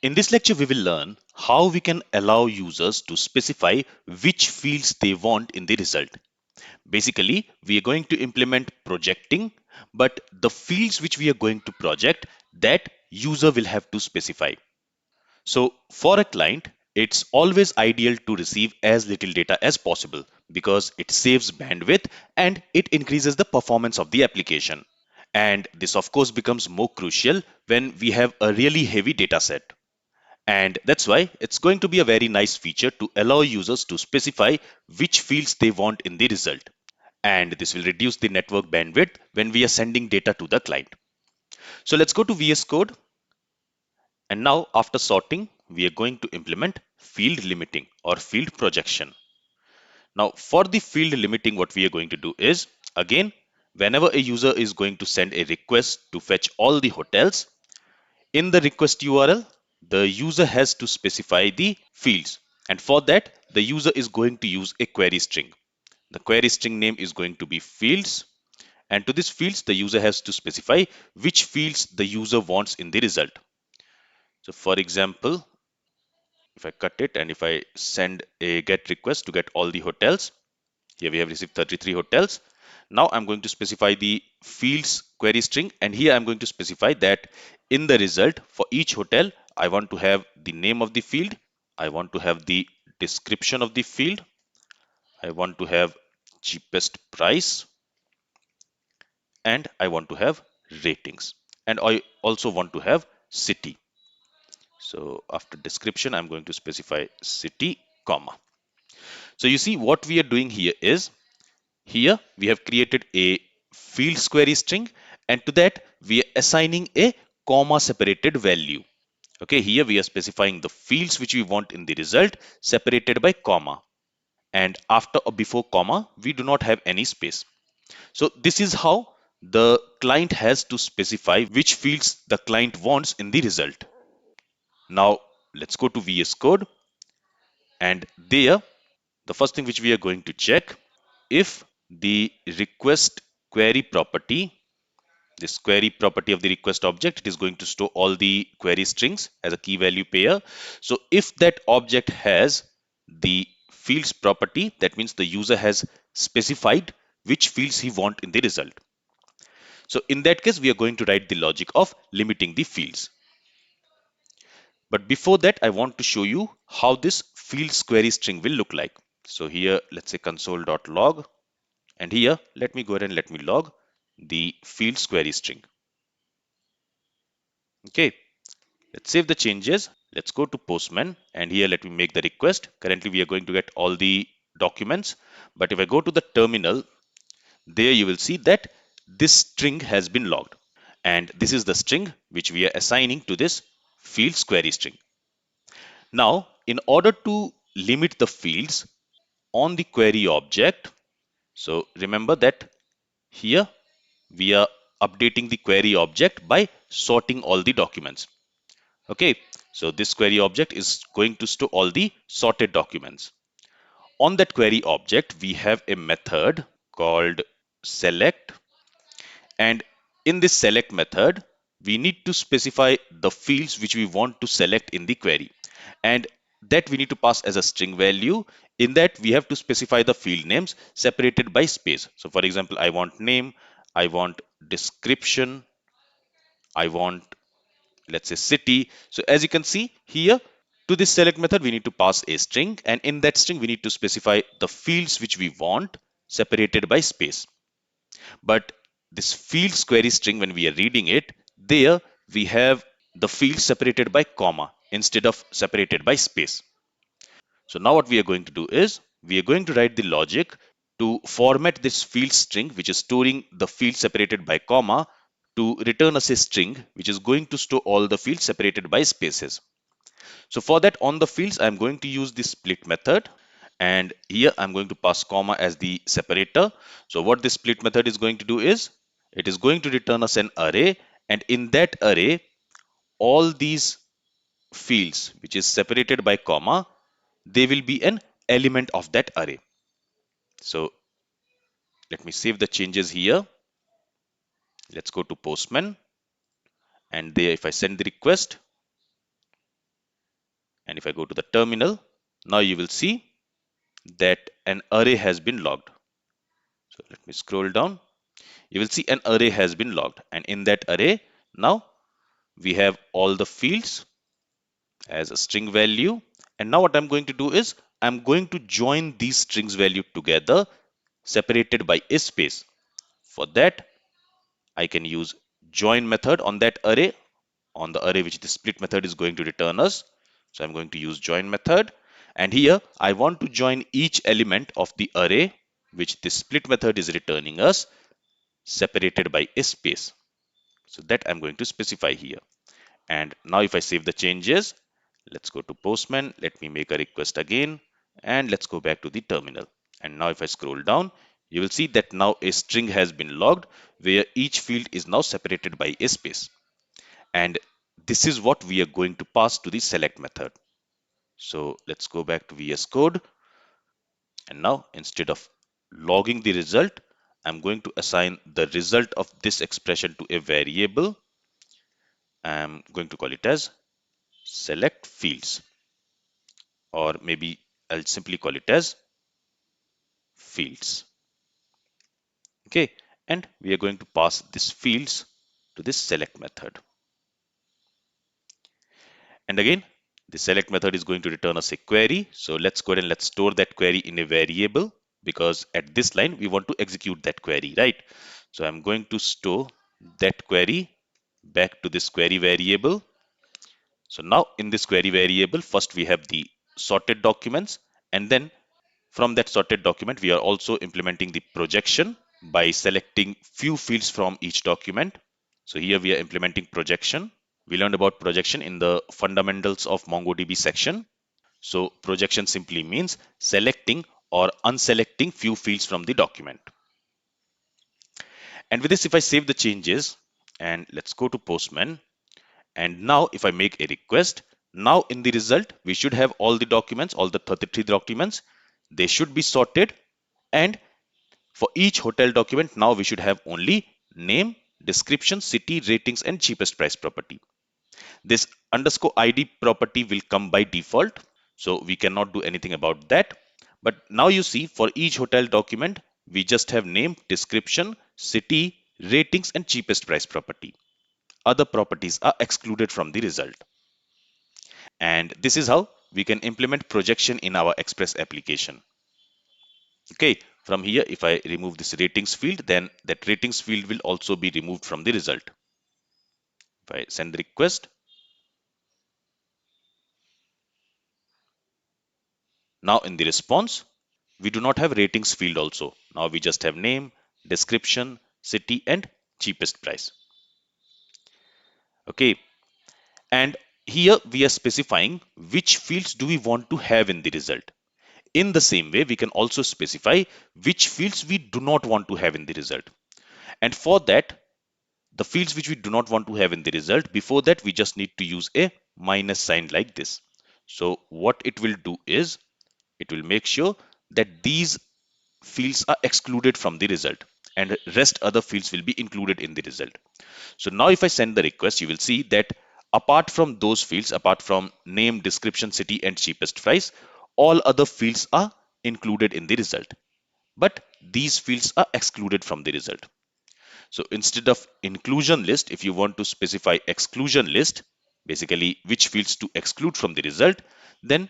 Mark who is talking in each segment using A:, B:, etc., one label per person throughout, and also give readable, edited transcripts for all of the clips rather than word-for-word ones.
A: In this lecture, we will learn how we can allow users to specify which fields they want in the result. Basically, we are going to implement projecting, but the fields which we are going to project, that user will have to specify. So for a client, it's always ideal to receive as little data as possible because it saves bandwidth and it increases the performance of the application. And this of course becomes more crucial when we have a really heavy data set. And that's why it's going to be a very nice feature to allow users to specify which fields they want in the result. And this will reduce the network bandwidth when we are sending data to the client. So let's go to VS Code. And now after sorting, we are going to implement field limiting or field projection. Now for the field limiting, what we are going to do is, again, whenever a user is going to send a request to fetch all the hotels, in the request URL, the user has to specify the fields. And for that, the user is going to use a query string. The query string name is going to be fields. And to this fields, the user has to specify which fields the user wants in the result. So for example, if I cut it and if I send a get request to get all the hotels, here we have received 33 hotels. Now I'm going to specify the fields query string, and here I'm going to specify that in the result for each hotel, I want to have the name of the field, I want to have the description of the field, I want to have cheapest price, and I want to have ratings, and I also want to have city. So after description, I'm going to specify city, comma. So you see what we are doing here is, here we have created a fields query string, and to that we are assigning a comma separated value. Okay, here we are specifying the fields which we want in the result separated by comma, and after or before comma we do not have any space. So this is how the client has to specify which fields the client wants in the result. Now let's go to VS Code, and there the first thing which we are going to check, if the request query property, this query property of the request object, it is going to store all the query strings as a key value pair. So if that object has the fields property, that means the user has specified which fields he want in the result. So in that case, we are going to write the logic of limiting the fields. But before that, I want to show you how this fields query string will look like. So here, let's say console.log, and here, let me go ahead and let me log the fields query string. Okay, let's save the changes. Let's go to Postman, and here let me make the request. Currently, we are going to get all the documents. But if I go to the terminal, there you will see that this string has been logged. And this is the string which we are assigning to this fields query string. Now, in order to limit the fields on the query object, so remember that here we are updating the query object by sorting all the documents. Okay, so this query object is going to store all the sorted documents. On that query object, we have a method called select, and in this select method, we need to specify the fields which we want to select in the query, and that we need to pass as a string value. In that, we have to specify the field names separated by space. So for example, I want name, I want description, I want, let's say, city. So as you can see here, to this select method, we need to pass a string, and in that string, we need to specify the fields which we want separated by space. But this fields query string, when we are reading it, there we have the fields separated by comma instead of separated by space. So now what we are going to do is, we are going to write the logic to format this field string, which is storing the field separated by comma, to return us a string which is going to store all the fields separated by spaces. So for that, on the fields, I'm going to use the split method, and here I'm going to pass comma as the separator. So what this split method is going to do is, it is going to return us an array, and in that array, all these fields which is separated by comma, they will be an element of that array. So let me save the changes here. Let's go to Postman, and there if I send the request, And if I go to the terminal, now you will see that an array has been logged. So let me scroll down. You will see an array has been logged, and in that array now we have all the fields as a string value. And now what I'm going to do is I'm going to join these strings value together separated by a space. For that, I can use join method on that array, on the array which the split method is going to return us. So I'm going to use join method, and here I want to join each element of the array which the split method is returning us separated by a space. So that I'm going to specify here. And now if I save the changes, let's go to Postman. Let me make a request again, and let's go back to the terminal. And now if I scroll down, you will see that now a string has been logged where each field is now separated by a space. And this is what we are going to pass to the select method. So let's go back to VS Code. And now instead of logging the result, I'm going to assign the result of this expression to a variable. I'm going to call it as select fields, or maybe I'll simply call it as fields. Okay, and we are going to pass these fields to this select method. And again, the select method is going to return us a query. So let's go ahead and let's store that query in a variable, because at this line we want to execute that query, right? So I'm going to store that query back to this query variable. So now in this query variable, first we have the sorted documents, and then from that sorted document, we are also implementing the projection by selecting few fields from each document. So here we are implementing projection. We learned about projection in the fundamentals of MongoDB section. So projection simply means selecting or unselecting few fields from the document. And with this, if I save the changes and let's go to Postman, and now if I make a request, now in the result, we should have all the documents, all the 33 documents. They should be sorted, and for each hotel document, now we should have only name, description, city, ratings, and cheapest price property. This underscore ID property will come by default, so we cannot do anything about that. But now you see for each hotel document, we just have name, description, city, ratings, and cheapest price property. Other properties are excluded from the result. And this is how we can implement projection in our Express application. Okay, from here, if I remove this ratings field, then that ratings field will also be removed from the result. If I send the request, now in the response, we do not have ratings field also. Now we just have name, description, city, and cheapest price. Okay, and here we are specifying which fields do we want to have in the result. In the same way, we can also specify which fields we do not want to have in the result. And for that, the fields which we do not want to have in the result, before that we just need to use a minus sign like this. So what it will do is it will make sure that these fields are excluded from the result and rest other fields will be included in the result. So now if I send the request, you will see that apart from those fields, apart from name, description, city, and cheapest price, all other fields are included in the result. But these fields are excluded from the result. So instead of inclusion list, if you want to specify exclusion list, basically which fields to exclude from the result, then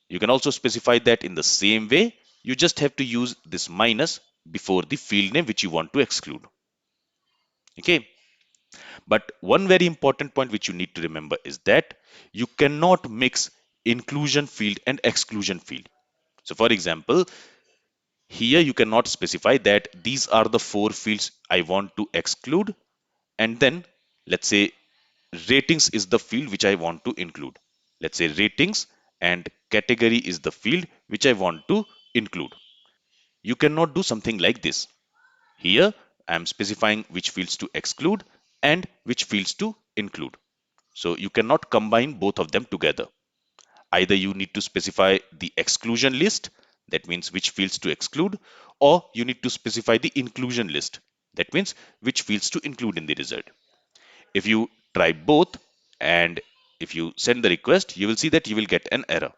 A: you can also specify that in the same way. You just have to use this minus before the field name which you want to exclude. Okay. But one very important point which you need to remember is that you cannot mix inclusion field and exclusion field. So for example, here you cannot specify that these are the four fields I want to exclude, and then let's say ratings is the field which I want to include. Let's say ratings and category is the field which I want to include. You cannot do something like this. Here I am specifying which fields to exclude and which fields to include. So you cannot combine both of them together. Either you need to specify the exclusion list, that means which fields to exclude, or you need to specify the inclusion list, that means which fields to include in the result. If you try both and if you send the request, you will see that you will get an error.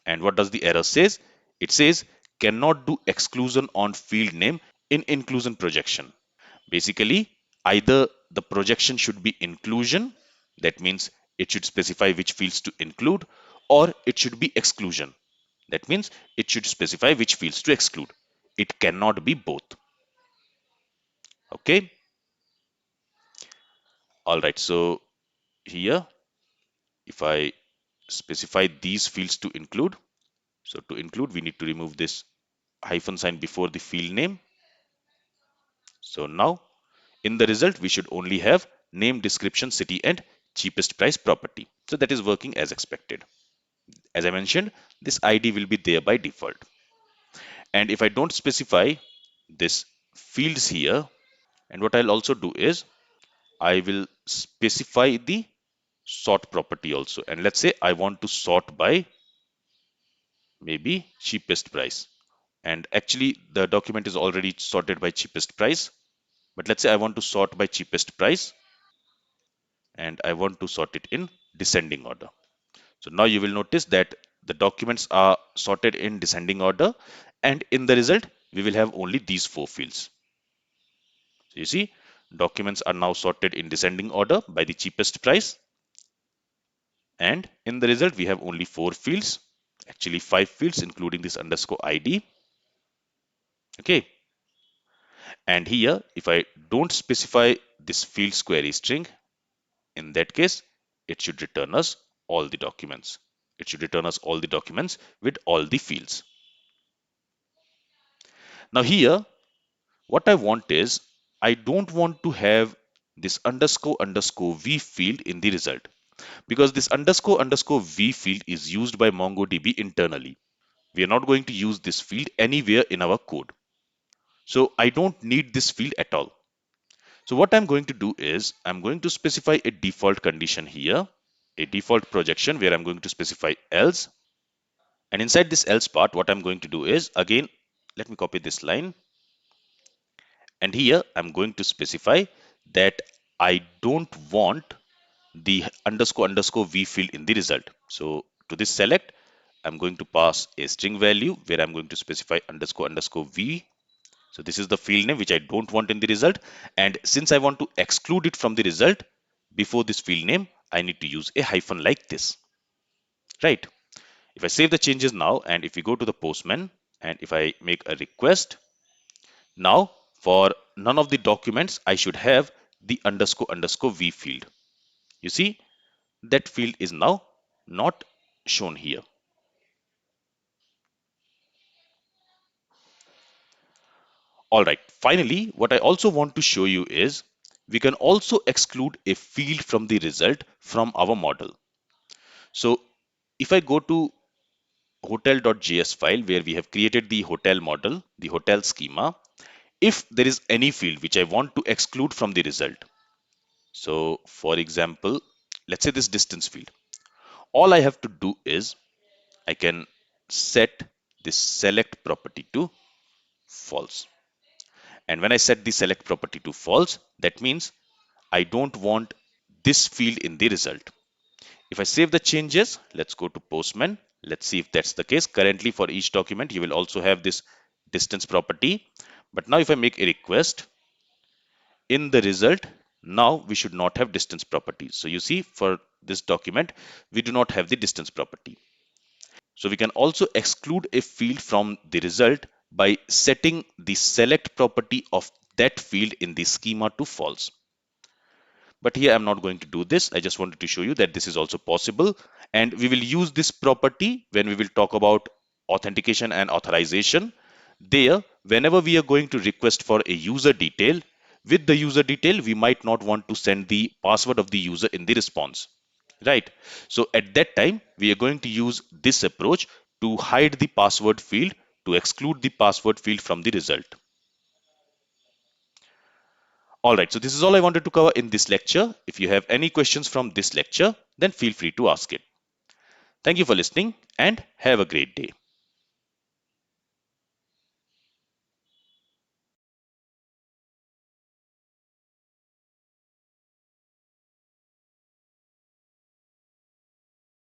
A: And what does the error says? It says cannot do exclusion on field name in inclusion projection. Basically, either the projection should be inclusion, that means it should specify which fields to include, or it should be exclusion. That means it should specify which fields to exclude. It cannot be both. Okay. All right. So here, if I specify these fields to include, so to include, we need to remove this hyphen sign before the field name. So now in the result, we should only have name, description, city, and cheapest price property. So that is working as expected. As I mentioned, this ID will be there by default. And if I don't specify this fields here, and what I'll also do is I will specify the sort property also. And let's say I want to sort by maybe cheapest price. And actually the document is already sorted by cheapest price. But let's say I want to sort by cheapest price and I want to sort it in descending order. So now you will notice that the documents are sorted in descending order, and in the result, we will have only these 4 fields. So you see, documents are now sorted in descending order by the cheapest price, and in the result, we have only 4 fields, actually 5 fields, including this underscore ID. Okay, and here, if I don't specify this fields query string, in that case, it should return us all the documents. It should return us all the documents with all the fields. Now here, what I want is, I don't want to have this underscore underscore v field in the result, because this underscore underscore v field is used by MongoDB internally. We are not going to use this field anywhere in our code. So I don't need this field at all. So what I'm going to do is I'm going to specify a default condition here, a default projection where I'm going to specify else. And inside this else part, what I'm going to do is, again, let me copy this line. And here I'm going to specify that I don't want the underscore underscore v field in the result. So to this select, I'm going to pass a string value where I'm going to specify underscore underscore v. So this is the field name which I don't want in the result. And since I want to exclude it from the result, before this field name, I need to use a hyphen like this. Right. If I save the changes now, and if we go to the Postman, and if I make a request, now for none of the documents, I should have the underscore underscore v field. You see, that field is now not shown here. All right, finally, what I also want to show you is we can also exclude a field from the result from our model. So if I go to hotel.js file where we have created the hotel model, the hotel schema, if there is any field which I want to exclude from the result. So for example, let's say this distance field. All I have to do is I can set this select property to false. And when I set the select property to false, that means I don't want this field in the result. If I save the changes, let's go to Postman. Let's see if that's the case. Currently for each document, you will also have this distance property. But now if I make a request in the result, now we should not have distance property. So you see for this document, we do not have the distance property. So we can also exclude a field from the result by setting the select property of that field in the schema to false. But here I'm not going to do this. I just wanted to show you that this is also possible. And we will use this property when we will talk about authentication and authorization. There, whenever we are going to request for a user detail, with the user detail, we might not want to send the password of the user in the response. Right. So at that time, we are going to use this approach to hide the password field, to exclude the password field from the result. All right, so this is all I wanted to cover in this lecture. If you have any questions from this lecture, then feel free to ask it. Thank you for listening and have a great day.